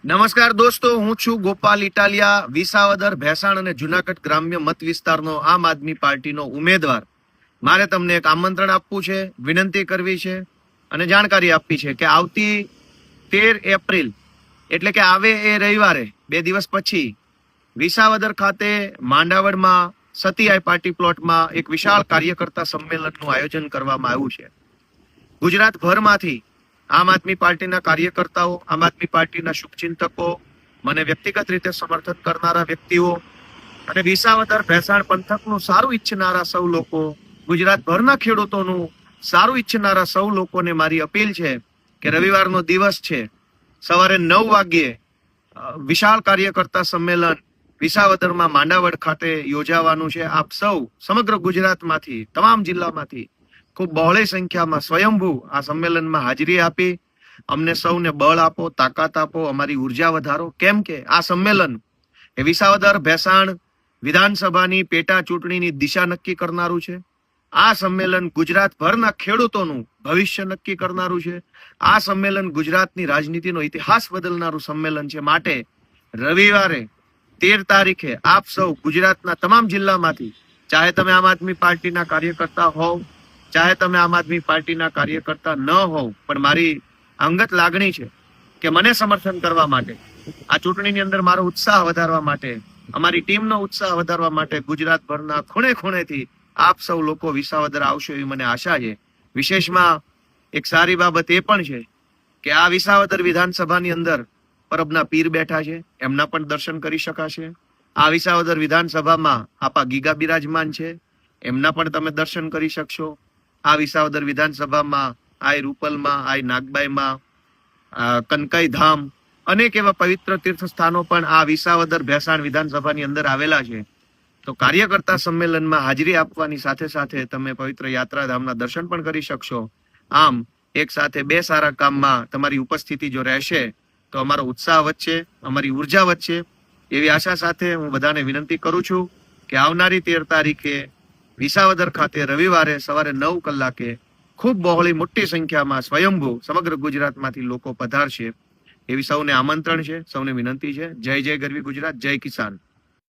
નમસ્કાર દોસ્તો, હું છું ગોપાલ ઇટાલિયા, વિસાવદર, ભેસાણ અને જુનાગઢ ગ્રામ્ય મત વિસ્તારનો આમ આદમી પાર્ટીનો ઉમેદવાર. મારે તમને એક આમંત્રણ આપવું છે, વિનંતી કરવી છે અને જાણકારી આપવી છે કે આવતી 13 એપ્રિલ એટલે કે આવે એ રવિવારે 2 દિવસ પછી વિસાવદર ખાતે માંડાવડમાં સતીઆઈ પાર્ટી પ્લોટમાં એક વિશાળ કાર્યકર્તા સંમેલનનું આયોજન કરવામાં આવ્યું છે. ગુજરાતભરમાંથી આમ આદમી પાર્ટીના કાર્યકર્તાઓ, આમ આદમી પાર્ટીના શુભચિંતકો, મને વ્યક્તિગત રીતે સમર્થન કરનારા વ્યક્તિઓ અને વિસાવદર ભેસાણ પંથકનું સારું ઈચ્છનારા સૌ લોકો, ગુજરાતભરના ખેડૂતોનું સારું ઈચ્છનારા સૌ લોકોને મારી અપીલ છે કે રવિવારનો દિવસ છે, સવારે 9 વાગ્યે વિશાળ કાર્યકર્તા સંમેલન વિસાવદરમાં માંડાવડ ખાતે યોજાવાનું છે. આપ સૌ સમગ્ર ગુજરાતમાંથી, તમામ જિલ્લામાંથી ખૂબ બહોળી સંખ્યામાં સ્વયંભૂ આ સંમેલનમાં હાજરી આપી અમને સૌને બળ આપો, તાકાત આપો, અમારી ઉર્જા વધારો. કેમ કે આ સંમેલન એ વિસાવદર ભેસાણ વિધાનસભાની પેટા ચૂંટણીની દિશા નક્કી કરનારું છે. આ સંમેલન ગુજરાતભરના ખેડૂતોનું ભવિષ્ય નક્કી કરનારું છે. આ સંમેલન ગુજરાતની રાજનીતિનો ઇતિહાસ બદલનારું સંમેલન છે. માટે રવિવારે 13 તારીખે આપ સૌ ગુજરાતના તમામ જિલ્લામાંથી, ચાહે તમે આમ આદમી પાર્ટીના કાર્યકર્તા હોવ, ચાહે તમે આમ આદમી પાર્ટીના કાર્યકર્તા ન હોવ, પણ મારી અંગત લાગણી છે કે મને સમર્થન કરવા માટે, આ ચૂંટણીની અંદર મારો ઉત્સાહ વધારવા માટે, અમારી ટીમનો ઉત્સાહ વધારવા માટે ગુજરાતભરના ખૂણે ખૂણેથી આપ સૌ લોકો વિસાવદર આવશો એવી મને આશા છે. વિશેષમાં એક સારી બાબત એ પણ છે કે આ વિસાવદર વિધાનસભાની અંદર પરબના પીર બેઠા છે, એમના પણ દર્શન કરી શકાશે. આ વિસાવદર વિધાનસભામાં આપા ગીગા બિરાજમાન છે, એમના પણ તમે દર્શન કરી શકશો. આ વિસાવદર વિધાનસભામાં આઈ રૂપલમાં, આઈ નાગબાઈમાં, કનકાઈ ધામ, અનેક એવા પવિત્ર તીર્થ સ્થાનો પણ આ વિસાવદર ભેસાણ વિધાનસભાની અંદર આવેલા છે. તો કાર્યકર્તા સંમેલનમાં હાજરી આપવાની સાથે સાથે તમે પવિત્ર યાત્રાધામના દર્શન પણ કરી શકશો. આમ એક સાથે બે સારા કામમાં તમારી ઉપસ્થિતિ જો રહેશે તો અમારો ઉત્સાહ વધશે, અમારી ઉર્જા વધશે. એવી આશા સાથે હું બધાને વિનંતી કરું છું કે આવનારી 13 તારીખે વિસાવદર ખાતે રવિવારે સવારે 9 કલાકે ખૂબ બહોળી મોટી સંખ્યામાં સ્વયંભૂ સમગ્ર ગુજરાતમાંથી લોકો પધારશે એવી સૌને આમંત્રણ છે, સૌને વિનંતી છે. જય જય ગરવી ગુજરાત, જય કિસાન.